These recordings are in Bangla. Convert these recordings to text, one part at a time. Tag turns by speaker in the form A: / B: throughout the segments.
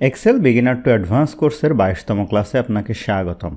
A: এক্সেল বিগিনার টু অ্যাডভান্স কোর্সের 22তম ক্লাসে আপনাকে স্বাগতম।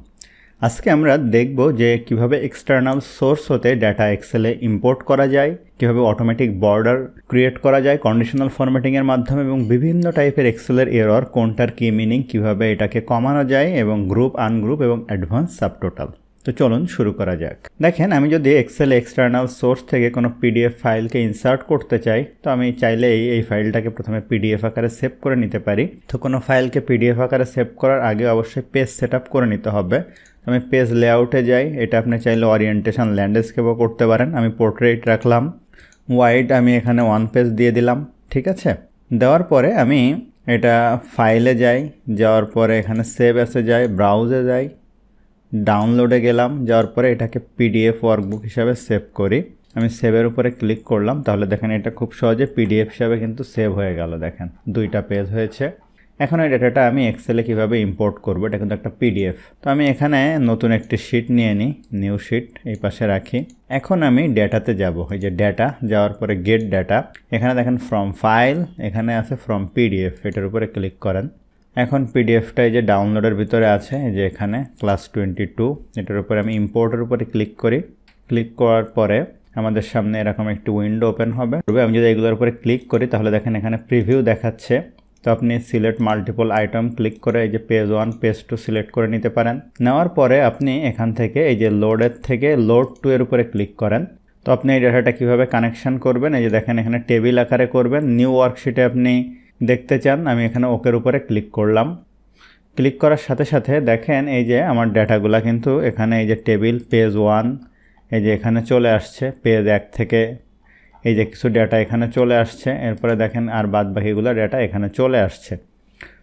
A: আজকে আমরা দেখব যে কিভাবে এক্সটার্নাল সোর্স হতে ডাটা এক্সেলে ইম্পোর্ট করা যায়, কিভাবে অটোমেটিক বর্ডার ক্রিয়েট করা যায় কন্ডিশনাল ফরম্যাটিংয়ের মাধ্যমে, এবং বিভিন্ন টাইপের এক্সেলের এরর, কোনটার কি মিনিং, কিভাবে এটাকে কমানো যায়, এবং গ্রুপ আনগ্রুপ এবং অ্যাডভান্স সাবটোটাল। তো চলুন শুরু করা যাক। দেখেন, আমি যদি এক্সেলে এক্সটার্নাল সোর্স থেকে কোনো পিডিএফ ফাইলকে ইনসার্ট করতে চাই, তো আমি চাইলেই এই ফাইলটাকে প্রথমে পিডিএফ আকারে সেভ করে নিতে পারি। তো কোনো ফাইলকে পিডিএফ আকারে সেভ করার আগে অবশ্যই পেজ সেট আপ করে নিতে হবে। আমি পেজ লেআউটে যাই, এটা আপনি চাইলে ওরিয়েন্টেশন ল্যান্ডস্কেপও করতে পারেন। আমি পোর্ট্রেট রাখলাম, ওয়াইড আমি এখানে 1 পেজ দিয়ে দিলাম, ঠিক আছে। দেওয়ার পরে আমি এটা ফাইলে যাই, যাওয়ার পরে এখানে সেভ অ্যাসে যাই, ব্রাউজে যাই, ডাউনলোডে গেলাম, যাওয়ার পরে এটাকে পিডিএফ ওয়ার্কবুক হিসাবে সেভ করি। আমি সেভের উপরে ক্লিক করলাম, তাহলে দেখেন এটা খুব সহজে পিডিএফ হিসাবে কিন্তু সেভ হয়ে গেল। দেখেন 2টা পেজ হয়েছে। এখন এই ডেটাটা আমি এক্সেলে কিভাবে ইম্পোর্ট করব, এটা কিন্তু একটা পিডিএফ। তো আমি এখানে নতুন একটি শিট নিয়ে নিই, নিউ শিট এই পাশে রাখি। এখন আমি ডেটাতে যাব, এই যে ডেটা, যাওয়ার পরে গেট ডেটা, এখানে দেখেন ফ্রম ফাইল, এখানে আছে ফ্রম পিডিএফ, এটার উপরে ক্লিক করেন। এখন পিডিএফটা এই যে ডাউনলোডের ভিতরে আছে, এই যে এখানে ক্লাস 22, এটার উপরে আমি ইম্পোর্টের উপরে ক্লিক করি। ক্লিক করার পরে আমাদের সামনে এরকম একটি উইন্ডো ওপেন হবে। আমি যদি এগুলোর উপরে ক্লিক করি, তাহলে দেখেন এখানে প্রিভিউ দেখাচ্ছে। তো আপনি সিলেক্ট মাল্টিপল আইটেম ক্লিক করে এই যে পেজ 1 পেজ 2 সিলেক্ট করে নিতে পারেন। নেওয়ার পরে আপনি এখান থেকে এই যে লোডের থেকে লোড 2 এর উপরে ক্লিক করেন। তো আপনি এই ডাটাটা কীভাবে কানেকশন করবেন, এই যে দেখেন এখানে টেবিল আকারে করবেন। নিউ ওয়ার্কশিটে আপনি দেখতে চান, আমি এখানে ওকের উপরে ক্লিক করলাম। ক্লিক করার সাথে সাথে দেখেন এই যে আমার ডাটাগুলা কিন্তু এখানে এই যে টেবিল পেজ 1 এই যে এখানে চলে আসছে, পেজ 1 থেকে এই যে কিছু ডাটা এখানে চলে আসছে, এরপরে দেখেন আর বাদ বাকিগুলো ডাটা এখানে চলে আসছে।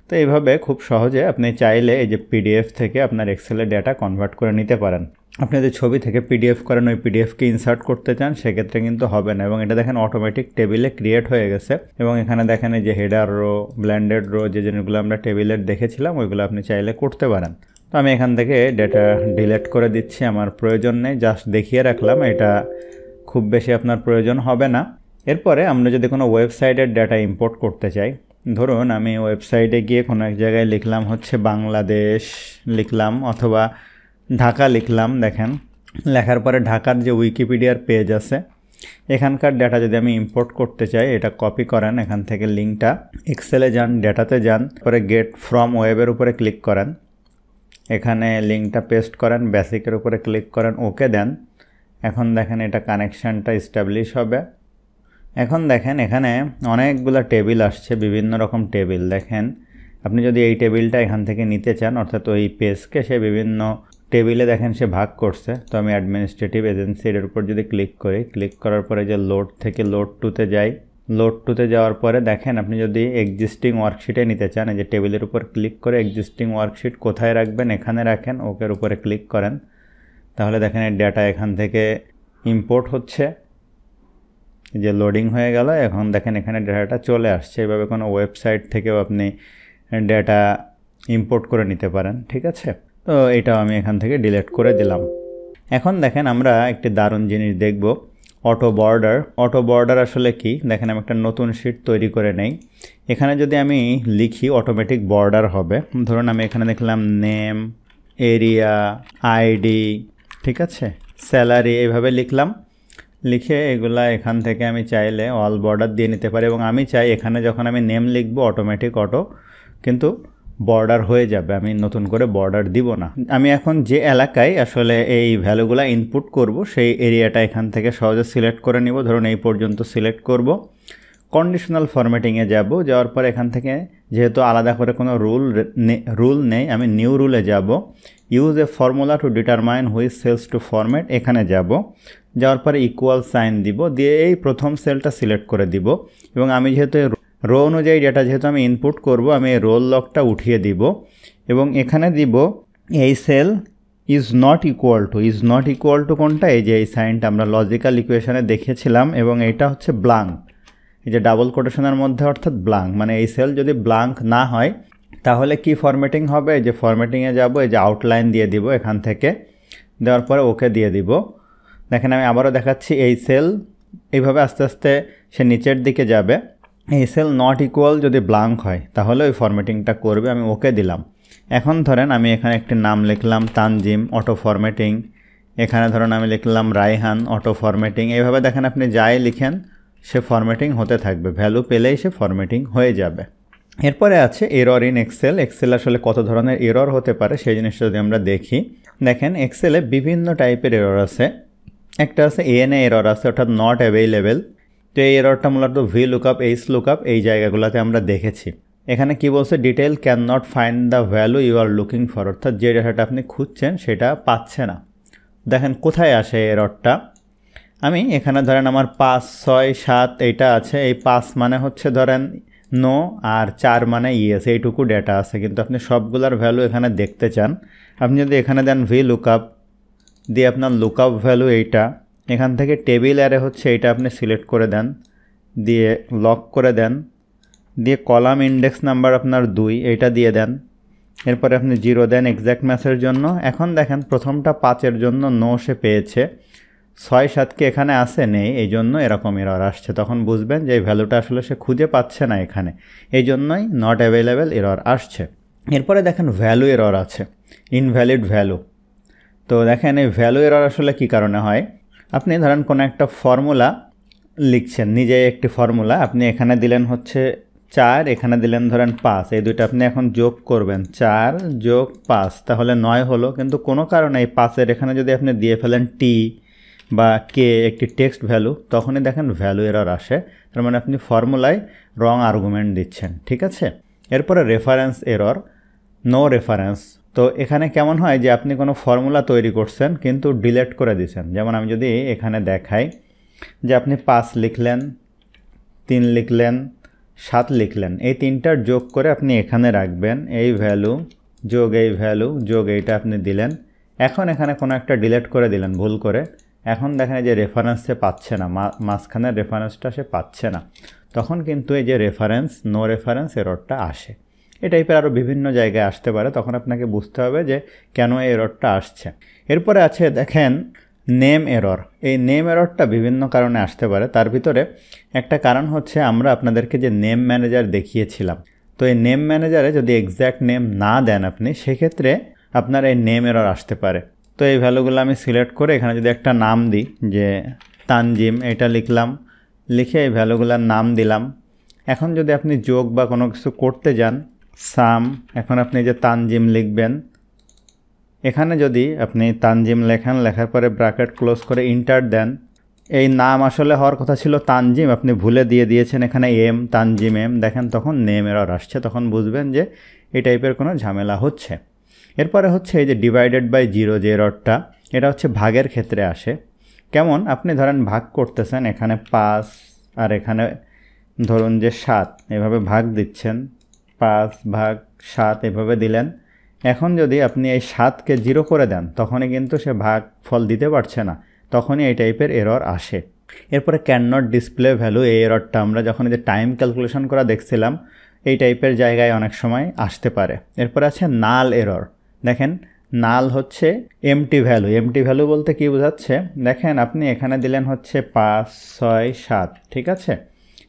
A: তো এইভাবে খুব সহজে আপনি চাইলে এই যে পিডিএফ থেকে আপনার এক্সেলের ডাটা কনভার্ট করে নিতে পারেন। আপনি যদি ছবি থেকে পিডিএফ করেন, ওই পিডিএফকে ইনসার্ট করতে চান, সেক্ষেত্রে কিন্তু হবে না। এবং এটা দেখেন অটোমেটিক টেবিলে ক্রিয়েট হয়ে গেছে। এবং এখানে দেখেন এই যে হেডার রো, ব্লেন্ডেড রো, যে জিনিসগুলো আমরা টেবিলের দেখেছিলাম, ওইগুলো আপনি চাইলে করতে পারেন। তো আমি এখান থেকে ডেটা ডিলিট করে দিচ্ছি, আমার প্রয়োজন নেই, জাস্ট দেখিয়ে রাখলাম। এটা খুব বেশি আপনার প্রয়োজন হবে না। এরপরে আমরা যদি কোনো ওয়েবসাইটের ডাটা ইম্পোর্ট করতে চাই, ধরুন আমি ওয়েবসাইটে গিয়ে কোনো এক জায়গায় লিখলাম হচ্ছে বাংলাদেশ লিখলাম, অথবা ঢাকা লিখলাম। দেখেন লেখার পরে ঢাকার যে উইকিপিডিয়ার পেজ আছে, এখানকার ডাটা যদি আমি ইম্পোর্ট করতে চাই, এটা কপি করেন, এখান থেকে লিঙ্কটা এক্সেলে যান, ডেটাতে যান, পরে গেট ফ্রম ওয়েবের উপরে ক্লিক করেন, এখানে লিঙ্কটা পেস্ট করেন, বেসিকের উপরে ক্লিক করেন, ওকে দেন। এখন দেখেন এটা কানেকশানটা এস্টাবলিশ হবে। এখন দেখেন এখানে অনেকগুলো টেবিল আসছে, বিভিন্ন রকম টেবিল। দেখেন আপনি যদি এই টেবিলটা এখান থেকে নিতে চান, অর্থাৎ ওই পেজকে সে বিভিন্ন টেবিলে দেখেন সে ভাগ করছে। তো আমি অ্যাডমিনিস্ট্রেটিভ এজেন্সি এর উপর যদি ক্লিক করি, ক্লিক করার পরে যে লোড থেকে লোড 2তে যাই, লোড 2তে যাওয়ার পরে দেখেন আপনি যদি এক্সিস্টিং ওয়ার্কশিটে নিতে চান, এই যে টেবিলের উপর ক্লিক করে এক্সিস্টিং ওয়ার্কশিট কোথায় রাখবেন, এখানে রাখেন, ওকের উপরে ক্লিক করেন। তাহলে দেখেন এই ডাটা এখান থেকে ইম্পোর্ট হচ্ছে, যে লোডিং হয়ে গেল। এখন দেখেন এখানে ডাটাটা চলে আসছে। এভাবে কোনো ওয়েবসাইট থেকেও আপনি ডাটা ইম্পোর্ট করে নিতে পারেন, ঠিক আছে। তো এটাও আমি এখান থেকে ডিলিট করে দিলাম। এখন দেখেন আমরা একটি দারুণ জিনিস দেখব, অটো বর্ডার। অটো বর্ডার আসলে কি, দেখেন আমি একটা নতুন শিট তৈরি করে নেই। এখানে যদি আমি লিখি অটোমেটিক বর্ডার হবে। ধরুন আমি এখানে দেখলাম নেম, এরিয়া, আইডি, ঠিক আছে, স্যালারি, এইভাবে লিখলাম। লিখে এগুলা এখান থেকে আমি চাইলে অল বর্ডার দিয়ে নিতে পারি। এবং আমি চাই এখানে যখন আমি নেম লিখবো, অটোমেটিক কিন্তু বর্ডার হয়ে যাবে, আমি নতুন করে বর্ডার দিব না। আমি এখন যে এলাকায় আসলে এই ভ্যালুগুলা ইনপুট করব, সেই এরিয়াটা এখান থেকে সহজে সিলেক্ট করে নিব। ধরুন এই পর্যন্ত সিলেক্ট করব, কন্ডিশনাল ফরম্যাটিংয়ে যাব। যাওয়ার পর এখান থেকে যেহেতু আলাদা করে কোনো রুল নেই, আমি নিউ রুলে যাব। Use a formula to determine which cells to format, এখানে যাব। যাওয়ার পরে ইকুয়াল সাইন দিব, দিয়ে এই প্রথম সেলটা সিলেক্ট করে দিব। এবং আমি যেহেতু রো অনুযায়ী ডেটা যেহেতু আমি ইনপুট করব, আমি এই রোল লকটা উঠিয়ে দিব এবং এখানে দিব এই cell is not equal to কোনটা, এই যে এই সাইনটা আমরা লজিক্যাল ইকুয়েশনে দেখেছিলাম। এবং এইটা হচ্ছে ব্লাঙ্ক, এই যে ডাবল কোটেশনের মধ্যে, অর্থাৎ ব্লাঙ্ক, মানে এই সেল যদি ব্লাঙ্ক না হয় তাহলে কি ফরম্যাটিং হবে। এই যে ফরম্যাটিংয়ে যাব, এই যে আউটলাইন দিয়ে দিব এখান থেকে, দেওয়ার পরে ওকে দিয়ে দিব। দেখেন আমি আবারও দেখাচ্ছি, এই সেল এইভাবে আস্তে আস্তে সে নিচের দিকে যাবে। এই সেল নট ইকুয়াল যদি ব্ল্যাঙ্ক হয় তাহলে ওই ফরম্যাটিংটা করবে। আমি ওকে দিলাম। এখন ধরেন আমি এখানে একটি নাম লিখলাম তানজিম, অটো ফরম্যাটিং। এখানে ধরুন আমি লিখলাম রায়হান, অটো ফরম্যাটিং। এইভাবে দেখেন আপনি যাই লিখেন সে ফরম্যাটিং হতে থাকবে, ভ্যালু পেলেই সে ফরম্যাটিং হয়ে যাবে। এরপরে আছে এরর ইন এক্সেল। এক্সেল আসলে কত ধরনের এরর হতে পারে সেই জিনিসটা যদি আমরা দেখি, দেখেন এক্সেলে বিভিন্ন টাইপের এরর আছে। একটা আছে এএনএ এরর আছে, অর্থাৎ নট অ্যাভেইলেবল। তো এই এররটা মূলত ভি লুকআপ, এইচ লুকআপ এই জায়গাগুলোতে আমরা দেখেছি। এখানে কি বলছে, detail can not find the value you are looking for, অর্থাৎ যে ডেটাটা আপনি খুঁজছেন সেটা পাচ্ছে না। দেখেন কোথায় আসে এররটা। আমি এখানে ধরেন আমার 5, 6, 7 এইটা আছে। এই 5 মানে হচ্ছে ধরেন নো, আর 4 মানে ইয়েস, এইটুকু ডেটা আছে। কিন্তু আপনি সবগুলোর ভ্যালু এখানে দেখতে চান। আপনি যদি এখানে দেন ভি লুকআপ দিয়ে আপনার লুকআপ ভ্যালু এইটা, এখান থেকে টেবিল অ্যারে হচ্ছে এইটা আপনি সিলেক্ট করে দেন, দিয়ে লক করে দেন, দিয়ে কলাম ইন্ডেক্স নাম্বার আপনার 2 এইটা দিয়ে দেন। এরপরে আপনি 0 দেন এক্স্যাক্ট ম্যাচের জন্য। এখন দেখেন প্রথমটা 5-এর জন্য নো সে পেয়েছে, 6, 7 এখানে আসে নেই, এই জন্য এরকম এরর আসছে। তখন বুঝবেন যে এই ভ্যালুটা আসলে সে খুঁজে পাচ্ছে না এখানে, এই জন্যই নট অ্যাভেলেবেল এরর আসছে। এরপরে দেখেন ভ্যালু এরর আছে, ইনভ্যালিড ভ্যালু। তো দেখেন এই ভ্যালু এরর আসলে কী কারণে হয়। আপনি ধরেন কোনো একটা ফর্মুলা লিখছেন, নিজেই একটি ফর্মুলা, আপনি এখানে দিলেন হচ্ছে 4, এখানে দিলেন ধরেন 5, এই দুইটা আপনি এখন যোগ করবেন, 4 যোগ 5 তাহলে 9 হলো। কিন্তু কোনো কারণে এই 5-এর এখানে যদি আপনি দিয়ে ফেলেন টি বা কে, একটি টেক্সট ভ্যালু, তখনই দেখেন ভ্যালু এরর আসে। তার মানে আপনি ফর্মুলায় রং আর্গুমেন্ট দিচ্ছেন, ঠিক আছে। এরপরে রেফারেন্স এরর, নো রেফারেন্স। তো এখানে কেমন হয় যে আপনি কোনো ফর্মুলা তৈরি করছেন কিন্তু ডিলিট করে দিয়েছেন। যেমন আমি যদি এখানে দেখাই যে আপনি 5 লিখলেন, 3 লিখলেন, 7 লিখলেন, এই তিনটার যোগ করে আপনি এখানে রাখবেন, এই ভ্যালু যোগ এই ভ্যালু যোগ এইটা আপনি দিলেন। এখন এখানে কোনো একটা ডিলিট করে দিলেন ভুল করে, এখন দেখেন যে রেফারেন্স সে পাচ্ছে না, মাঝখানের রেফারেন্সটা সে পাচ্ছে না। তখন কিন্তু এই যে রেফারেন্স, নো রেফারেন্স এররটা আসে। এই টাইপের আরও বিভিন্ন জায়গায় আসতে পারে, তখন আপনাকে বুঝতে হবে যে কেন এই এররটা আসছে। এরপরে আছে দেখেন নেম এরর। এই নেম এররটা বিভিন্ন কারণে আসতে পারে। তার ভিতরে একটা কারণ হচ্ছে আমরা আপনাদেরকে যে নেম ম্যানেজার দেখিয়েছিলাম, তো এই নেম ম্যানেজারে যদি এক্স্যাক্ট নেম না দেন আপনি, সেক্ষেত্রে আপনার এই নেম এরর আসতে পারে। তো এই ভ্যালুগুলো আমি সিলেক্ট করে এখানে যদি একটা নাম দিই, যে তানজিম, এটা লিখলাম, লিখে এই ভ্যালুগুলোর নাম দিলাম। এখন যদি আপনি যোগ বা কোনো কিছু করতে যান, সাম, এখন আপনি যে তানজিম লিখবেন, এখানে যদি আপনি তানজিম লেখান, লেখার পরে ব্র্যাকেট ক্লোজ করে ইন্টার দেন, এই নাম আসলে হওয়ার কথা ছিল তানজিম, আপনি ভুলে দিয়ে দিয়েছেন এখানে এম, তানজিম এম, দেখেন তখন নেম এরর আসছে। তখন বুঝবেন যে এই টাইপের কোনো ঝামেলা হচ্ছে। এরপরে হচ্ছে এই যে ডিভাইডেড বাই 0 যে এররটা, এটা হচ্ছে ভাগের ক্ষেত্রে আসে। কেমন, আপনি ধরেন ভাগ করতেছেন, এখানে 5 আর এখানে ধরুন যে 7, এভাবে ভাগ দিচ্ছেন, 5 ভাগ 7 এভাবে দিলেন। এখন যদি আপনি এই 7কে 0 করে দেন, তখনই কিন্তু সে ভাগ ফল দিতে পারছে না, তখনই এই টাইপের এরর আসে। এরপরে ক্যান নট ডিসপ্লে ভ্যালু, এই এররটা আমরা যখন যে টাইম ক্যালকুলেশন করা দেখছিলাম, এই টাইপের জায়গায় অনেক সময় আসতে পারে। এরপরে আছে নাল এরর। দেখেন নাল হচ্ছে এমটি ভ্যালু। এমটি ভ্যালু বলতে কি বোঝাচ্ছে, দেখেন আপনি এখানে দিলেন হচ্ছে 5, 6, 7, ঠিক আছে।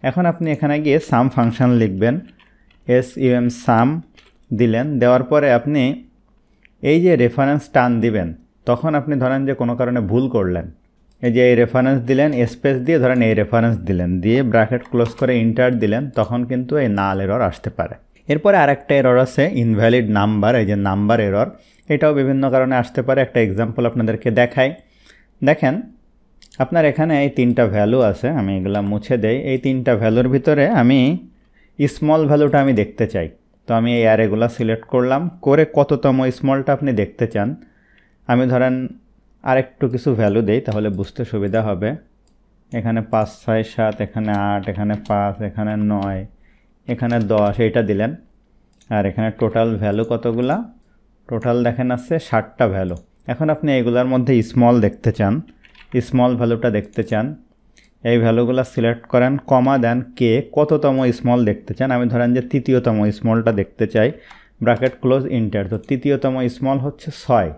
A: এখন আপনি এখানে গিয়ে সাম ফাংশন লিখবেন, SUM সাম দিলেন, দেওয়ার পরে আপনি এই যে রেফারেন্স টান দিবেন, তখন আপনি ধরেন যে কোনো কারণে ভুল করলেন, এই যে এই রেফারেন্স দিলেন, স্পেস দিয়ে ধরেন এই রেফারেন্স দিলেন, দিয়ে ব্র্যাকেট ক্লোজ করে ইন্টার দিলেন, তখন কিন্তু এই নাল এরর আসতে পারে। এরপরে আরেকটা এরর আছে ইনভ্যালিড নাম্বার, এই যে নাম্বার এরর, এটাও বিভিন্ন কারণে আসতে পারে। একটা এক্সাম্পল আপনাদেরকে দেখাই। দেখেন আপনার এখানে এই 3টা ভ্যালু আছে, আমি এগুলো মুছে দেই। এই 3টা ভ্যালুর ভিতরে আমি স্মল ভ্যালুটা আমি দেখতে চাই। তো আমি এই অ্যারেগুলো সিলেক্ট করলাম, করে কততম স্মলটা আপনি দেখতে চান, আমি ধরেন আরেকটু কিছু ভ্যালু দেই, তাহলে বুঝতে সুবিধা হবে। এখানে 5, 6, 7, এখানে 8, এখানে 5, এখানে 9, এখানে 10, এইটা দিলেন। আর এখানে টোটাল ভ্যালু কতগুলা, টোটাল দেখেন আছে 60টা ভ্যালু। এখন আপনি এইগুলোর মধ্যে স্মল দেখতে চান, স্মল ভ্যালুটা দেখতে চান, এই ভ্যালুগুলো সিলেক্ট করেন, কমা দেন, কে কততম স্মল দেখতে চান, আমি ধরেন যে তৃতীয়তম স্মলটা দেখতে চাই, ব্র্যাকেট ক্লোজ ইন্টার। তো তৃতীয়তম স্মল হচ্ছে 6।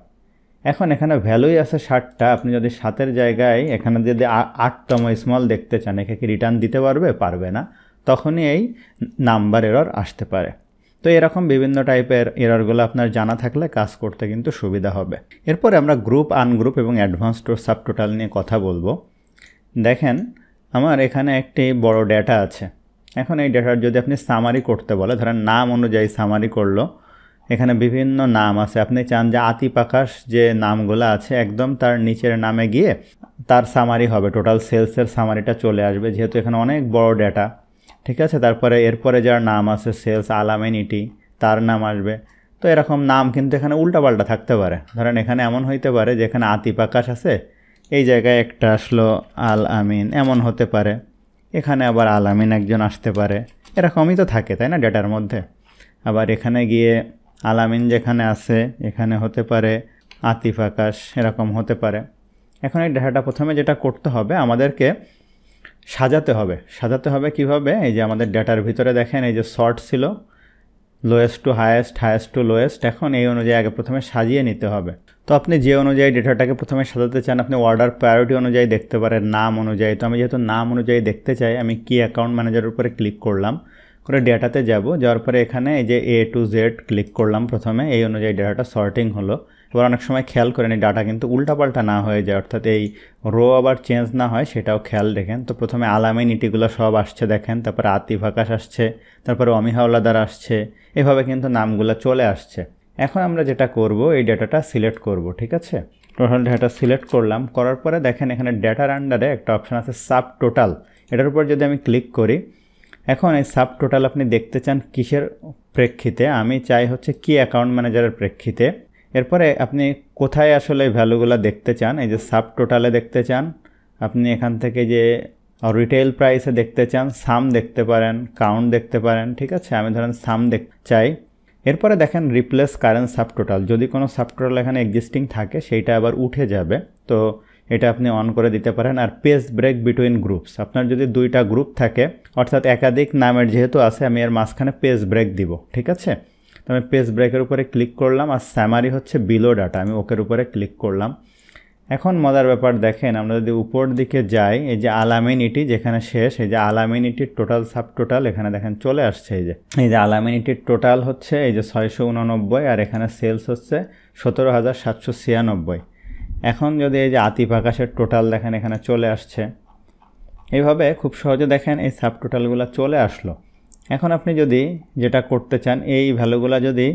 A: এখন এখানে ভ্যালুই আছে 60টা, আপনি যদি 7-এর জায়গায় এখানে যদি 8তম স্মল দেখতে চান, একে কি রিটার্ন দিতে পারবে? পারবে না। তখনই এই নাম্বার এরর আসতে পারে। তো এরকম বিভিন্ন টাইপের এররগুলো আপনার জানা থাকলে কাজ করতে কিন্তু সুবিধা হবে। এরপরে আমরা গ্রুপ, আনগ্রুপ এবং অ্যাডভান্সড সাবটোটাল নিয়ে কথা বলবো। দেখেন আমার এখানে একটি বড় ডেটা আছে। এখন এই ডেটার যদি আপনি সামারি করতে বলে, ধরেন নাম অনুযায়ী সামারি করলো, এখানে বিভিন্ন নাম আছে, আপনি চান যে আতিফ আকাশ যে নামগুলো আছে একদম তার নিচের নামে গিয়ে তার সামারি হবে, টোটাল সেলসের সামারিটা চলে আসবে, যেহেতু এখানে অনেক বড় ডেটা। ঠিক আছে, তারপরে এরপরে যার নাম আছে সেলস আলামিনিটি, তার নাম আসবে। তো এরকম নাম কিন্তু এখানে উল্টাপাল্টা থাকতে পারে। ধরেন এখানে এমন হইতে পারে যে এখানে আতিফ আকাশ আছে, এই জায়গায় একটা আসলো আল আমিন, এমন হতে পারে। এখানে আবার আল আমিন একজন আসতে পারে, এরকমই তো থাকে তাই না ডেটার মধ্যে। আবার এখানে গিয়ে আল আমিন যেখানে আছে এখানে হতে পারে আতিফ আকাশ, এরকম হতে পারে। এখন এই ডেটাটা প্রথমে যেটা করতে হবে আমাদেরকে সাজাতে হবে কিভাবে? এই যে আমাদের ডেটার ভিতরে দেখেন এই যে সর্ট ছিল lowest two highest, highest two lowest, এখন এই অনুযায়ী আগে প্রথমে সাজিয়ে নিতে হবে। তো আপনি যে অনুযায়ী ডেটাটাকে প্রথমে সাজাতে চান আপনি অর্ডার প্রায়োরিটি অনুযায়ী দেখতে পারেন, নাম অনুযায়ী। তো আমি যেহেতু নাম অনুযায়ী দেখতে চাই আমি কি অ্যাকাউন্ট ম্যানেজারের উপরে ক্লিক করলাম, করে ডেটাতে যাওয়ার পরে এখানে এই যে A to Z ক্লিক করলাম প্রথমে, এই অনুযায়ী ডেটাটা সর্টিং হলো। এবার অনেক সময় খেয়াল করেন এই ডাটা কিন্তু উল্টাপাল্টা না হয়ে যায়, অর্থাৎ এই রো আবার চেঞ্জ না হয়, সেটাও খেয়াল রেখেন। তো প্রথমে আলামিনিটিগুলো সব আসছে দেখেন, তারপরে আতিফ আকাশ আসছে, তারপরে অমি হাওলাদার আসছে, এভাবে কিন্তু নামগুলো চলে আসছে। এখন আমরা যেটা করব এই ডেটাটা সিলেক্ট করব, ঠিক আছে। টোটাল ডেটা সিলেক্ট করলাম, করার পরে দেখেন এখানে ডেটার আন্ডারে একটা অপশান আছে সাব টোটাল, এটার উপর যদি আমি ক্লিক করি, এখন এই সাব টোটাল আপনি দেখতে চান কিসের প্রেক্ষিতে? আমি চাই হচ্ছে কি অ্যাকাউন্ট ম্যানেজারের প্রেক্ষিতে। এরপরে আপনি কোথায় আসলে ভ্যালুগুলো দেখতে চান, এই যে সাব টোটালে দেখতে চান, আপনি এখান থেকে যে রিটেল প্রাইসে দেখতে চান, সাম দেখতে পারেন, কাউন্ট দেখতে পারেন, ঠিক আছে। আমি ধরেন সাম দেখতে চাই। এরপরে দেখেন রিপ্লেস কারেন্ট সাব টোটাল, যদি কোনো সাব টোটাল এখানে এক্সিস্টিং থাকে সেইটা আবার উঠে যাবে, তো এটা আপনি অন করে দিতে পারেন। আর পেজ ব্রেক বিটুইন গ্রুপস, আপনার যদি দুইটা গ্রুপ থাকে অর্থাৎ একাধিক নামের যেহেতু আছে আমি এর মাঝখানে পেজ ব্রেক দিব, ঠিক আছে। তো আমি পেজ ব্রেকের উপরে ক্লিক করলাম, আর স্যামারি হচ্ছে বিলো ডাটা, আমি ওকের উপরে ক্লিক করলাম। এখন মজার ব্যাপার দেখেন, আমরা যদি উপর দিকে যাই এই যে আলামিনিটি যেখানে শেষ, এই যে আলামিনিটির টোটাল সাব টোটাল এখানে দেখেন চলে আসছে, এই যে আলামিনিটির টোটাল হচ্ছে এই যে 689, আর এখানে সেলস হচ্ছে 17,796। এখন যদি এই যে আতিফ আকাশের টোটাল দেখেন এখানে চলে আসছে, এইভাবে খুব সহজে দেখেন এই সাব টোটালগুলো চলে আসলো। এখন আপনি যদি যেটা করতে চান এই ভ্যালুগুলো যদি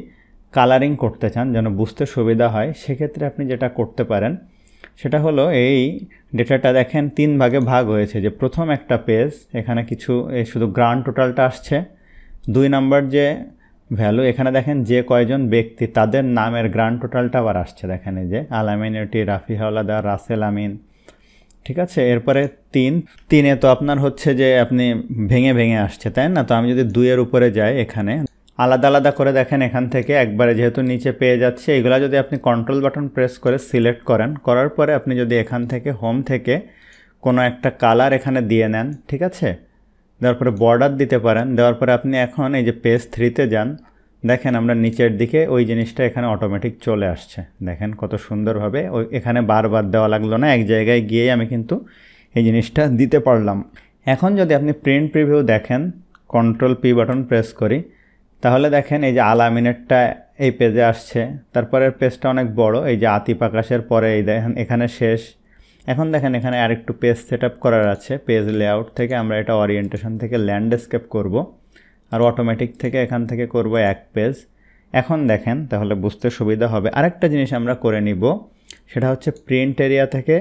A: কালারিং করতে চান যেন বুঝতে সুবিধা হয়, সেক্ষেত্রে আপনি যেটা করতে পারেন সেটা হলো এই ডেটাটা দেখেন 3 ভাগে ভাগ হয়েছে। যে প্রথম একটা পেজ এখানে কিছু শুধু গ্রান্ড টোটালটা আসছে, 2 নাম্বার যে ভ্যালু এখানে দেখেন যে কয়জন ব্যক্তি তাদের নামের গ্রান্ড টোটালটা আবার আসছে, দেখেন এই যে আলামিনিটি, রাফি হাওলাদার, রাসেল আমিন, ঠিক আছে। এরপরে 3 তো আপনার হচ্ছে যে আপনি ভেঙে ভেঙে আসছে তাই না। তো আমি যদি 2-এর উপরে যাই এখানে আলাদা আলাদা করে দেখেন এখান থেকে একবারে যেহেতু নিচে পেয়ে যাচ্ছে, এগুলা যদি আপনি কন্ট্রোল বাটন প্রেস করে সিলেক্ট করেন, করার পরে আপনি যদি এখান থেকে হোম থেকে কোনো একটা কালার এখানে দিয়ে নেন, ঠিক আছে, দেওয়ার পরে বর্ডার দিতে পারেন, দেওয়ার পরে আপনি এখন এই যে পেজ 3-তে যান, দেখেন আমরা নিচের দিকে ওই জিনিসটা এখানে অটোমেটিক চলে আসছে, দেখেন কত সুন্দরভাবে। ওই এখানে বারবার দেওয়া লাগলো না, এক জায়গায় গিয়েই আমি কিন্তু এই জিনিসটা দিতে পারলাম। এখন যদি আপনি প্রিন্ট প্রিভিউ দেখেন, কন্ট্রোল পি বাটন প্রেস করি, তাহলে দেখেন এই যে আলামিনেরটা এই পেজে আসছে, তারপরের পেজটা অনেক বড়, এই যে আতিফ আকাশের পরে এই দেখেন এখানে শেষ। এখন দেখেন এখানে আরেকটু পেজ সেট আপ করার আছে, পেজ লেআউট থেকে আমরা এটা ওরিয়েন্টেশন থেকে ল্যান্ডস্কেপ করব, আর অটোমেটিক থেকে এখান থেকে করব এক পেজ। এখন দেখেন তাহলে বুঝতে সুবিধা হবে। আরেকটা জিনিস আমরা করে নিব, সেটা হচ্ছে প্রিন্ট এরিয়া থেকে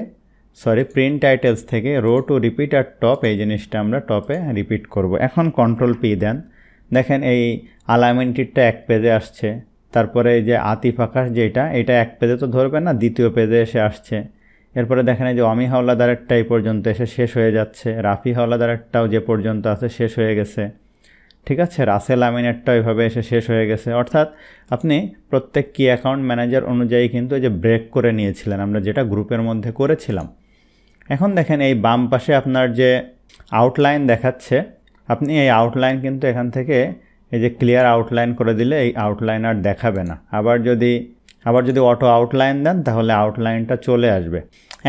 A: প্রিন্ট টাইটেলস থেকে রো টু রিপিট আর টপ, এই জিনিসটা আমরা টপে রিপিট করব। এখন কন্ট্রোল পি দেন, দেখেন এই আলামিনটিরটা এক পেজে আসছে, তারপরে এই যে আতিফ আকাশ যেটা এটা এক পেজে তো ধরবে না, দ্বিতীয় পেজে এসে আসছে। এরপরে দেখেন এই যে অমি হাওলাদারেরটা এই পর্যন্ত এসে শেষ হয়ে যাচ্ছে, রাফি হাওলাদারেরটাও যে পর্যন্ত আছে শেষ হয়ে গেছে, ঠিক আছে, রাসেল আমিনেরটা ওইভাবে এসে শেষ হয়ে গেছে। অর্থাৎ আপনি প্রত্যেক কি অ্যাকাউন্ট ম্যানেজার অনুযায়ী কিন্তু এই যে ব্রেক করে নিয়েছিলেন আমরা যেটা গ্রুপের মধ্যে করেছিলাম। এখন দেখেন এই বাম পাশে আপনার যে আউটলাইন দেখাচ্ছে, আপনি এই আউটলাইন কিন্তু এখান থেকে এই যে ক্লিয়ার আউটলাইন করে দিলে এই আউটলাইন আর দেখাবে না। আবার যদি অটো আউটলাইন দেন তাহলে আউটলাইনটা চলে আসবে।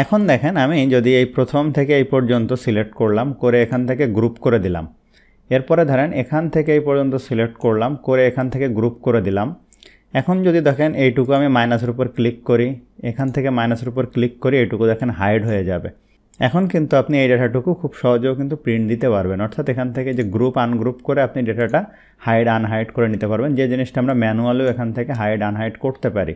A: এখন দেখেন আমি যদি এই প্রথম থেকে এই পর্যন্ত সিলেক্ট করলাম, করে এখান থেকে গ্রুপ করে দিলাম, এরপরে ধরেন এখান থেকে এই পর্যন্ত সিলেক্ট করলাম, করে এখান থেকে গ্রুপ করে দিলাম। এখন যদি দেখেন এইটুকু আমি মাইনাসের উপর ক্লিক করি, এখান থেকে মাইনাসের উপর ক্লিক করি, এইটুকু দেখেন হাইড হয়ে যাবে। এখন কিন্তু আপনি এই ডেটাটুকু খুব সহজেও কিন্তু প্রিন্ট দিতে পারবেন, অর্থাৎ এখান থেকে যে গ্রুপ আনগ্রুপ করে আপনি ডেটাটা হাইড আনহাইড করে নিতে পারবেন, যে জিনিসটা আমরা ম্যানুয়ালিও এখান থেকে হাইড আনহাইড করতে পারি।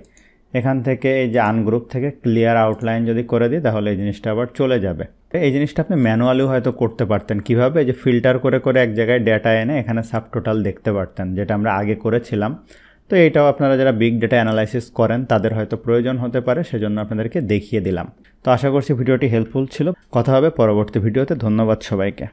A: এখান থেকে এই যে আনগ্রুপ থেকে ক্লিয়ার আউটলাইন যদি করে দিই তাহলে এই জিনিসটা আবার চলে যাবে। এই জিনিসটা আপনি ম্যানুয়ালিও হয়তো করতে পারতেন, কীভাবে যে ফিল্টার করে করে এক জায়গায় ডেটা এনে এখানে সাবটোটাল দেখতে পারতেন, যেটা আমরা আগে করেছিলাম। তো এইটাও আপনারা যারা বিগ ডেটা অ্যানালাইসিস করেন তাদের হয়তো প্রয়োজন হতে পারে, সেজন্য আপনাদেরকে দেখিয়ে দিলাম। তো আশা করছি ভিডিওটি হেল্পফুল ছিল। কথা হবে পরবর্তী ভিডিওতে। ধন্যবাদ সবাইকে।